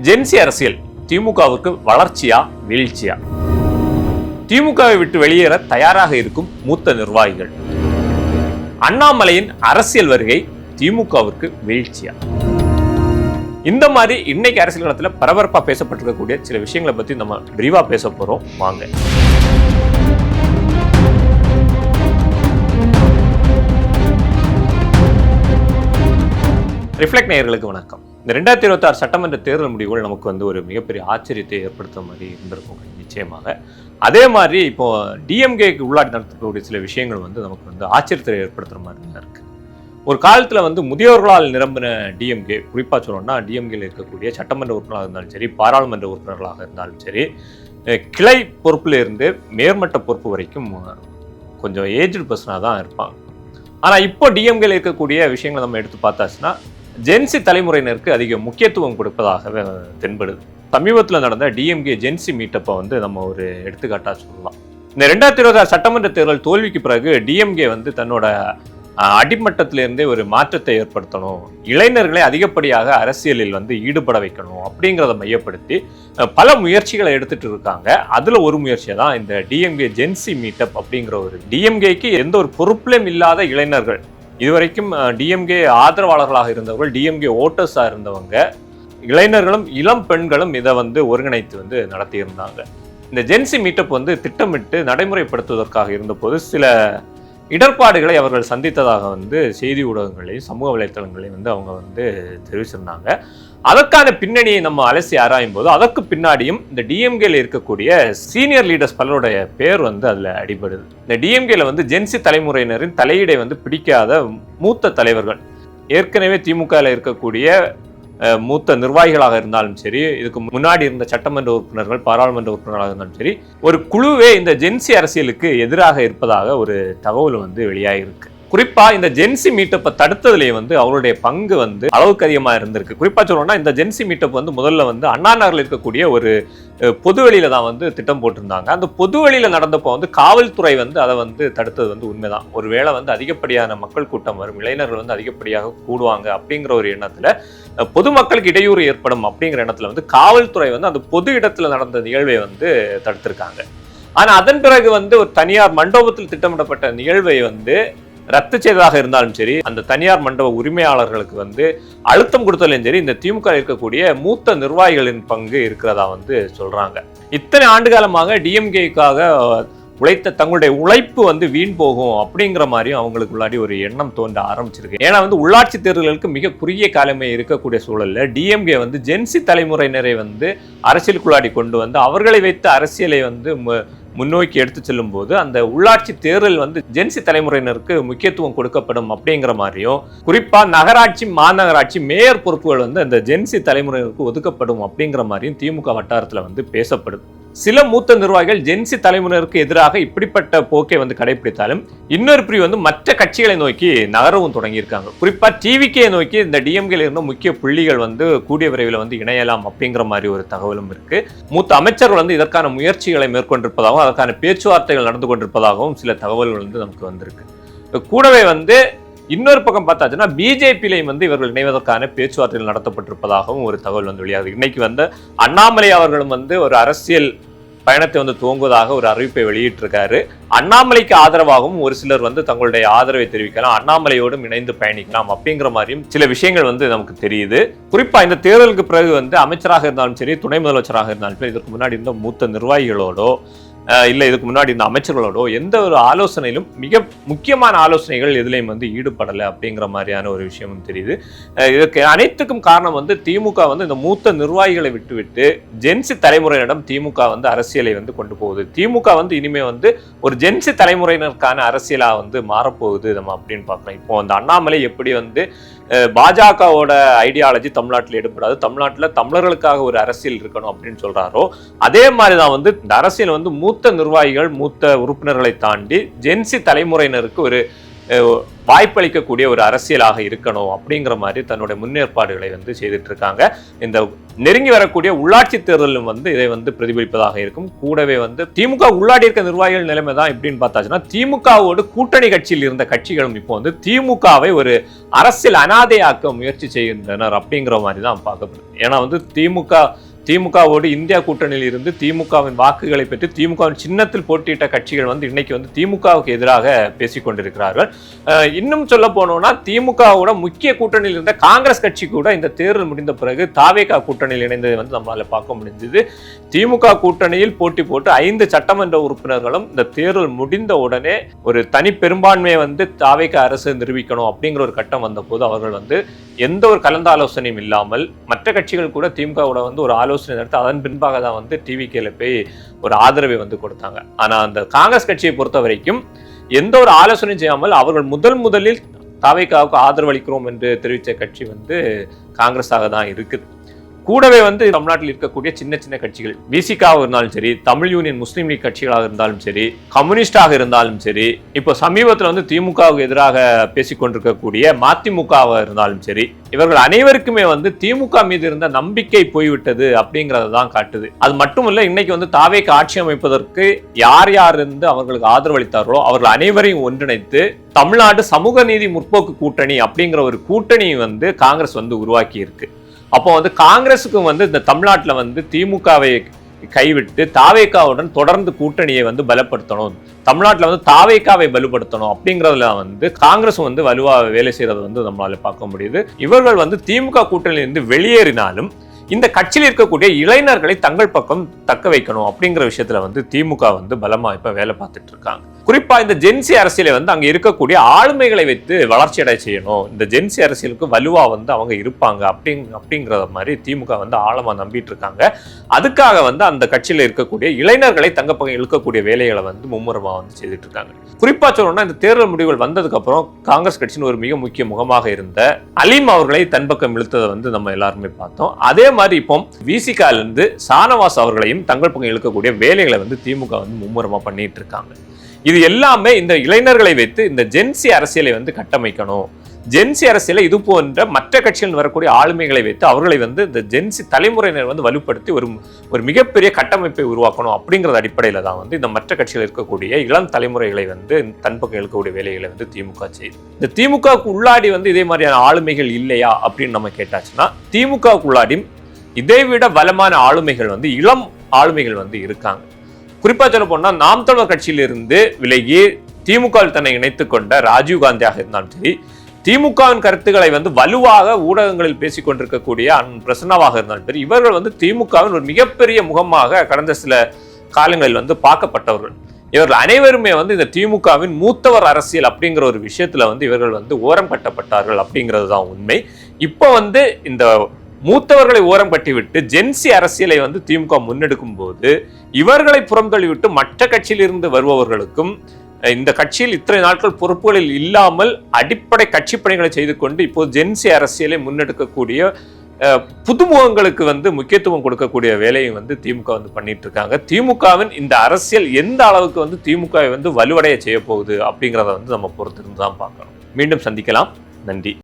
Gen Z அரசியல் திமுகவுக்கு வளர்ச்சியா வீழ்ச்சியா? திமுகவை விட்டு வெளியேற தயாராக இருக்கும் மூத்த நிர்வாகிகள். அண்ணாமலையின் அரசியல் வருகை திமுகவிற்கு வீழ்ச்சியா? இந்த மாதிரி இன்னைக்கு அரசியல் களத்துல பரபரப்பா பேசப்பட்டிருக்கக்கூடிய சில விஷயங்களை பத்தி நம்ம விரிவா பேச போறோம். வாங்க. ரிஃப்ளெக்ட் நேயர்களுக்கு வணக்கம். இந்த 2026 சட்டமன்ற தேர்தல் முடிவுகள் நமக்கு ஒரு மிகப்பெரிய ஆச்சரியத்தை ஏற்படுத்துற மாதிரி இருந்திருக்கும் நிச்சயமாக. அதே மாதிரி இப்போ டிஎம்கேக்கு உள்ளாடி நடத்தக்கூடிய சில விஷயங்கள் நமக்கு ஆச்சரியத்தை ஏற்படுத்துற மாதிரி தான் இருக்கு. ஒரு காலத்துல முதியோர்களால் நிரம்பின டிஎம்கே, குறிப்பா சொல்லணும்னா டிஎம்கேல இருக்கக்கூடிய சட்டமன்ற உறுப்பினராக இருந்தாலும் சரி, பாராளுமன்ற உறுப்பினர்களாக இருந்தாலும் சரி, கிளை பொறுப்புல இருந்து மேற்பட்ட பொறுப்பு வரைக்கும் கொஞ்சம் ஏஜ்டு பர்சனாக தான் இருப்பாங்க. ஆனா இப்போ டிஎம்கேல இருக்கக்கூடிய விஷயங்களை நம்ம எடுத்து பார்த்தாச்சுன்னா ஜென்சி தலைமுறையினருக்கு அதிக முக்கியத்துவம் கொடுப்பதாகவே தென்படுது. சமீபத்தில் நடந்த டிஎம்கே ஜென்சி மீட்டப்பை நம்ம ஒரு எடுத்துக்காட்டா சொல்லலாம். இந்த 2026 சட்டமன்ற தேர்தல் தோல்விக்கு பிறகு டிஎம்கே தன்னோட அடிமட்டத்திலிருந்தே ஒரு மாற்றத்தை ஏற்படுத்தணும், இளைஞர்களை அதிகப்படியாக அரசியலில் ஈடுபட வைக்கணும் அப்படிங்கிறத மையப்படுத்தி பல முயற்சிகளை எடுத்துட்டு இருக்காங்க. அதுல ஒரு முயற்சியை தான் இந்த டிஎம்கே ஜென்சி மீட்டப் அப்படிங்கிற ஒரு டிஎம்கேக்கு எந்த ஒரு பொறுப்பிலும் இல்லாத இளைஞர்கள், இதுவரைக்கும் டிஎம்கே ஆதரவாளர்களாக இருந்தவர்கள், டிஎம்கே ஓட்டர்ஸா இருந்தவங்க, இளைஞர்களும் இளம் பெண்களும் இதை ஒருங்கிணைத்து நடத்தியிருந்தாங்க. இந்த ஜென்சி மீட்டப் திட்டமிட்டு நடைமுறைப்படுத்துவதற்காக இருந்தபோது சில இடர்பாடுகளை அவர்கள் சந்தித்ததாக செய்தி ஊடகங்களையும் சமூக வலைத்தளங்களையும் அவங்க தெரிவிச்சிருந்தாங்க. அதற்கான பின்னணியை நம்ம அலசி ஆராயும் போது அதற்கு பின்னாடியும் இந்த டிஎம்கேல இருக்கக்கூடிய சீனியர் லீடர்ஸ் பலருடைய பேர் அதுல அடிபடுது. இந்த டிஎம்கேல ஜென்சி தலைமுறையினரின் தலையீடை பிடிக்காத மூத்த தலைவர்கள், ஏற்கனவே திமுகவில் இருக்கக்கூடிய மூத்த நிர்வாகிகளாக இருந்தாலும் சரி, இதுக்கு முன்னாடி இருந்த சட்டமன்ற உறுப்பினர்கள், பாராளுமன்ற உறுப்பினர்களாக இருந்தாலும் சரி, ஒரு குழுவே இந்த ஜென்சி அரசியலுக்கு எதிராக இருப்பதாக ஒரு தகவல் வெளியாகிருக்கு. குறிப்பா இந்த ஜென்சி மீட்டப்பை தடுத்ததுலேயே அவருடைய பங்கு அளவுக்கு அதிகமா இருந்திருக்கு. குறிப்பா சொல்லணும்னா இந்த ஜென்சி மீட்டப் முதல்ல அண்ணா நகரில் இருக்கக்கூடிய ஒரு பொதுவெளியில தான் திட்டம் போட்டிருந்தாங்க. அந்த பொதுவெளியில நடந்தப்போ காவல்துறை அதை தடுத்தது உண்மைதான். ஒருவேளை அதிகப்படியான மக்கள் கூட்டம் வரும், இளைஞர்கள் அதிகப்படியாக கூடுவாங்க அப்படிங்கிற ஒரு எண்ணத்துல, பொதுமக்களுக்கு இடையூறு ஏற்படும் அப்படிங்கிற எண்ணத்துல காவல்துறை அந்த பொது இடத்துல நடந்த நிகழ்வை தடுத்திருக்காங்க. ஆனா அதன் பிறகு ஒரு தனியார் மண்டபத்தில் திட்டமிடப்பட்ட நிகழ்வை ரத்து செய்ததாக இருந்தாலும் சரி, அந்த தனியார் மண்டப உரிமையாளர்களுக்கு அழுத்தம் கொடுத்தாலும் சரி, இந்த திமுக இருக்கக்கூடிய மூத்த நிர்வாகிகளின் பங்கு இருக்கிறதா சொல்றாங்க. இத்தனை ஆண்டு காலமாக டிஎம்கேக்காக உழைத்த தங்களுடைய உழைப்பு வீண் போகும் அப்படிங்கிற மாதிரியும் அவங்களுக்குள்ளாடி ஒரு எண்ணம் தோன்ற ஆரம்பிச்சிருக்கு. ஏன்னா உள்ளாட்சி தேர்தல்களுக்கு மிக குறுகிய காலமே இருக்கக்கூடிய சூழல்ல டிஎம்கே ஜென்சி தலைமுறையினரை அரசியலுக்குள்ளாடி கொண்டு அவர்களை வைத்து அரசியலை முன்னோக்கி எடுத்து செல்லும் போது அந்த உள்ளாட்சி தேர்தல் ஜென்சி தலைமுறையினருக்கு முக்கியத்துவம் கொடுக்கப்படும் அப்படிங்கிற மாதிரியும், குறிப்பா நகராட்சி, மாநகராட்சி, மேயர் பொறுப்புகள் அந்த ஜென்சி தலைமுறையினருக்கு ஒதுக்கப்படும் அப்படிங்கிற மாதிரியும் திமுக வட்டாரத்துல பேசப்படுது. சில மூத்த நிர்வாகிகள் ஜென்சி தலைமுறையினருக்கு எதிராக இப்படிப்பட்ட போக்கை கடைபிடித்தாலும் இன்னொரு பிரிவு மற்ற கட்சிகளை நோக்கி நகரவும் தொடங்கியிருக்காங்க. குறிப்பா டிவிகே நோக்கி இந்த டிஎம்கேல இருந்த முக்கிய புள்ளிகள் கூடிய விரைவில் இணையலாம் அப்படிங்கிற மாதிரி ஒரு தகவலும் இருக்கு. மூத்த அமைச்சர்கள் இதற்கான முயற்சிகளை மேற்கொண்டிருப்பதாகவும் அதற்கான பேச்சுவார்த்தைகள் நடந்து கொண்டிருப்பதாகவும் சில தகவல்கள் நமக்கு வந்திருக்கு. கூடவே இன்னொரு பக்கம் பார்த்தாச்சுன்னா பிஜேபியிலையும் இவர்கள் இணைவதற்கான பேச்சுவார்த்தைகள் நடத்தப்பட்டிருப்பதாகவும் ஒரு தகவல் வெளியாகுது. இன்னைக்கு அண்ணாமலை அவர்களும் ஒரு அரசியல் பயணத்தை துவங்குவதாக ஒரு அறிவிப்பை வெளியிட்டிருக்காரு. அண்ணாமலைக்கு ஆதரவாகவும் ஒரு சிலர் தங்களுடைய ஆதரவை தெரிவிக்கலாம், அண்ணாமலையோடும் இணைந்து பயணிக்கலாம் அப்படிங்கிற மாதிரியும் சில விஷயங்கள் நமக்கு தெரியுது. குறிப்பா இந்த தேர்தலுக்கு பிறகு அமைச்சராக இருந்தாலும் சரி, துணை முதலமைச்சராக இருந்தாலும் சரி, இதற்கு முன்னாடி இருந்த மூத்த நிர்வாகிகளோடோ இல்லை இதுக்கு முன்னாடி இந்த அமைச்சர்களோடோ எந்த ஒரு ஆலோசனையிலும் மிக முக்கியமான ஆலோசனைகள் எதுலையும் ஈடுபடலை அப்படிங்கிற மாதிரியான ஒரு விஷயமும் தெரியுது. இதுக்கு அனைத்துக்கும் காரணம் திமுக இந்த மூத்த நிர்வாகிகளை விட்டுவிட்டு ஜென்சி தலைமுறையினரிடம் திமுக அரசியலை கொண்டு போகுது. திமுக இனிமே ஒரு ஜென்சி தலைமுறையினருக்கான அரசியலா மாறப்போகுது நம்ம அப்படின்னு பார்க்கலாம். இப்போ அண்ணாமலை எப்படி பாஜகவோட ஐடியாலஜி தமிழ்நாட்டில் எடுப்படாது, தமிழ்நாட்டில் தமிழர்களுக்காக ஒரு அரசியல் இருக்கணும் அப்படின்னு சொல்றாரோ, அதே மாதிரிதான் இந்த அரசியல் மூத்த நிர்வாகிகள், மூத்த உறுப்பினர்களை தாண்டி ஜென்சி தலைமுறையினருக்கு ஒரு வாய்ப்பளிக்கக்கூடிய ஒரு அரசியலாக இருக்கணும் அப்படிங்கிற மாதிரி தன்னுடைய முன்னேற்பாடுகளை வந்து செய்துட்டு இருக்காங்க. இந்த நெருங்கி வரக்கூடிய உள்ளாட்சி தேர்தலும் வந்து இதை வந்து பிரதிபலிப்பதாக இருக்கும். கூடவே வந்து திமுக உள்ளாடி இருக்க நிர்வாகிகள் நிலைமை தான் எப்படின்னு பார்த்தாச்சுன்னா, திமுகவோடு கூட்டணி கட்சியில் இருந்த கட்சிகளும் இப்போ வந்து திமுகவை ஒரு அரசியல் அனாதையாக்க முயற்சி செய்கின்றனர் அப்படிங்கிற மாதிரி தான் பார்க்கப்படுது. ஏன்னா வந்து திமுகவோடு இந்தியா கூட்டணியில் இருந்து திமுகவின் வாக்குகளை பெற்று திமுகவின் சின்னத்தில் போட்டியிட்ட கட்சிகள் வந்து இன்னைக்கு வந்து திமுகவுக்கு எதிராக பேசிக் கொண்டிருக்கிறார்கள். இன்னும் சொல்ல போனோம்னா, திமுகவோட முக்கிய கூட்டணியில் இருந்த காங்கிரஸ் கட்சி கூட இந்த தேர்தல் முடிந்த பிறகு தாவேகா கூட்டணியில் இணைந்ததை வந்து நம்மளால பார்க்க முடிஞ்சது. திமுக கூட்டணியில் போட்டி போட்டு 5 சட்டமன்ற உறுப்பினர்களும் இந்த தேர்தல் முடிந்த உடனே ஒரு தனி பெரும்பான்மையை வந்து தாவேகா அரசு நிரூபிக்கணும் அப்படிங்கிற ஒரு கட்டம் வந்த போது அவர்கள் வந்து எந்த ஒரு கலந்த ஆலோசனையும் இல்லாமல் மற்ற கட்சிகள் கூட திமுகவோட வந்து ஒரு ஆலோசனை நடத்தி அதன் பின்பாக தான் வந்து டிவிகேல போய் ஒரு ஆதரவை வந்து கொடுத்தாங்க. ஆனா அந்த காங்கிரஸ் கட்சியை பொறுத்த வரைக்கும் எந்த ஒரு ஆலோசனையும் செய்யாமல் அவர்கள் முதலில் தாவேகாவுக்கு ஆதரவு அளிக்கிறோம் என்று தெரிவித்த கட்சி வந்து காங்கிரஸாக தான் இருக்குது. கூடவே வந்து தமிழ்நாட்டில் இருக்கக்கூடிய சின்ன சின்ன கட்சிகள் விசிகாவாக இருந்தாலும் சரி, தமிழ் யூனியன் முஸ்லீம் லீக் கட்சிகளாக இருந்தாலும் சரி, கம்யூனிஸ்டாக இருந்தாலும் சரி, இப்போ சமீபத்தில் வந்து திமுகவுக்கு எதிராக பேசிக்கொண்டிருக்கக்கூடிய மதிமுகவாக இருந்தாலும் சரி, இவர்கள் அனைவருக்குமே வந்து திமுக மீது இருந்த நம்பிக்கை போய்விட்டது அப்படிங்கறத தான் காட்டுது. அது மட்டுமல்ல, இன்னைக்கு வந்து தாவேக்கு ஆட்சி அமைப்பதற்கு யார் இருந்து அவர்களுக்கு ஆதரவு அளித்தார்களோ அவர்கள் அனைவரையும் ஒன்றிணைத்து தமிழ்நாடு சமூக நீதி முற்போக்கு கூட்டணி அப்படிங்கிற ஒரு கூட்டணி வந்து காங்கிரஸ் வந்து உருவாக்கி இருக்கு. அப்போ வந்து காங்கிரஸுக்கும் வந்து இந்த தமிழ்நாட்டில் வந்து திமுகவை கைவிட்டு தாவேகாவுடன் தொடர்ந்து கூட்டணியை வந்து பலப்படுத்தணும், தமிழ்நாட்டில் வந்து தாவேகாவை வலுப்படுத்தணும் அப்படிங்கிறதுல வந்து காங்கிரஸும் வந்து வலுவாக வேலை செய்யறதை வந்து நம்மளால பார்க்க முடியுது. இவர்கள் வந்து திமுக கூட்டணியிலிருந்து வெளியேறினாலும் இந்த கட்சியில் இருக்கக்கூடிய இளைஞர்களை தங்கள் பக்கம் தக்க வைக்கணும் அப்படிங்கிற விஷயத்துல வந்து திமுக வந்து பலமா இப்ப வேலை பார்த்துட்டு இருக்காங்க. குறிப்பா இந்த ஜென்சி அரசியலை வந்து அங்க இருக்கக்கூடிய ஆளுமைகளை வைத்து வளர்ச்சி அடை செய்யணும், இந்த ஜென்சி அரசியலுக்கு வலுவா வந்து அவங்க இருப்பாங்க அப்படிங்கிற மாதிரி திமுக வந்து ஆழமா நம்பிட்டு இருக்காங்க. அதுக்காக வந்து அந்த கட்சியில இருக்கக்கூடிய இளைஞர்களை தங்க பக்கம் இழுக்கக்கூடிய வேலைகளை வந்து மும்முரமா வந்து செய்துட்டு இருக்காங்க. குறிப்பா சொல்லணும்னா, இந்த தேர்தல் முடிவுகள் வந்ததுக்கு அப்புறம் காங்கிரஸ் கட்சியின் ஒரு மிக முக்கிய முகமாக இருந்த அலீம் அவர்களை தன் பக்கம் இழுத்ததை வந்து நம்ம எல்லாருமே பார்த்தோம். அதே மாதிரி இப்போ விசிகால இருந்து ஷானவாஸ் அவர்களையும் தங்கள் பக்கம் இழுக்கக்கூடிய வேலைகளை வந்து திமுக வந்து மும்முரமா பண்ணிட்டு இருக்காங்க. இது எல்லாமே இந்த இளைஞர்களை வைத்து இந்த ஜென்சி அரசியலை வந்து கட்டமைக்கணும், ஜென்சி அரசியலை இது போன்ற மற்ற கட்சிகள் வரக்கூடிய ஆளுமைகளை வைத்து அவர்களை வந்து இந்த ஜென்சி தலைமுறையினர் வந்து வலுப்படுத்தி ஒரு மிகப்பெரிய கட்டமைப்பை உருவாக்கணும் அப்படிங்கிறது அடிப்படையில தான் வந்து இந்த மற்ற கட்சிகள் இருக்கக்கூடிய இளம் தலைமுறைகளை வந்து தன் பக்கம் இருக்கக்கூடிய வேலைகளை வந்து திமுக செய்யுது. இந்த திமுகவுக்கு உள்ளாடி வந்து இதே மாதிரியான ஆளுமைகள் இல்லையா அப்படின்னு நம்ம கேட்டாச்சுன்னா, திமுகவுக்கு உள்ளாடி இதைவிட பலமான ஆளுமைகள் வந்து இளம் ஆளுமைகள் வந்து இருக்காங்க. குறிப்பா சொல்ல போனா, நாம் தமிழர் கட்சியிலிருந்து விலகி திமுகவில் தன்னை இணைத்துக் கொண்ட ராஜீவ்காந்தியாக இருந்தாலும் சரி, திமுகவின் கருத்துக்களை வந்து வலுவாக ஊடகங்களில் பேசிக் கொண்டிருக்கக்கூடிய பிரசன்னாவாக இருந்தாலும் சரி, இவர்கள் வந்து திமுகவின் ஒரு மிகப்பெரிய முகமாக கடந்த சில காலங்களில் வந்து பார்க்கப்பட்டவர்கள். இவர்கள் அனைவருமே வந்து இந்த திமுகவின் மூத்தவர் அரசியல் அப்படிங்கிற ஒரு விஷயத்துல வந்து இவர்கள் வந்து ஓரம் கட்டப்பட்டார்கள் அப்படிங்கிறது தான் உண்மை. இப்போ வந்து இந்த மூத்தவர்களை ஓரம் கட்டிவிட்டு ஜென்சி அரசியலை வந்து திமுக முன்னெடுக்கும் போது இவர்களை புறந்தள்ளிவிட்டு மற்ற கட்சியில் இருந்து வருபவர்களுக்கும் இந்த கட்சியில் இத்தனை நாட்கள் பொறுப்புகளில் இல்லாமல் அடிப்படை கட்சி பணிகளை செய்து கொண்டு இப்போது ஜென்சி அரசியலை முன்னெடுக்கக்கூடிய புதுமுகங்களுக்கு வந்து முக்கியத்துவம் கொடுக்கக்கூடிய வேலையை வந்து திமுக வந்து பண்ணிட்டு இருக்காங்க. திமுகவின் இந்த அரசியல் எந்த அளவுக்கு வந்து திமுகவை வந்து வலுவடைய செய்ய போகுது அப்படிங்கிறத வந்து நம்ம பொறுத்திருந்து தான் பார்க்கணும். மீண்டும் சந்திக்கலாம். நன்றி.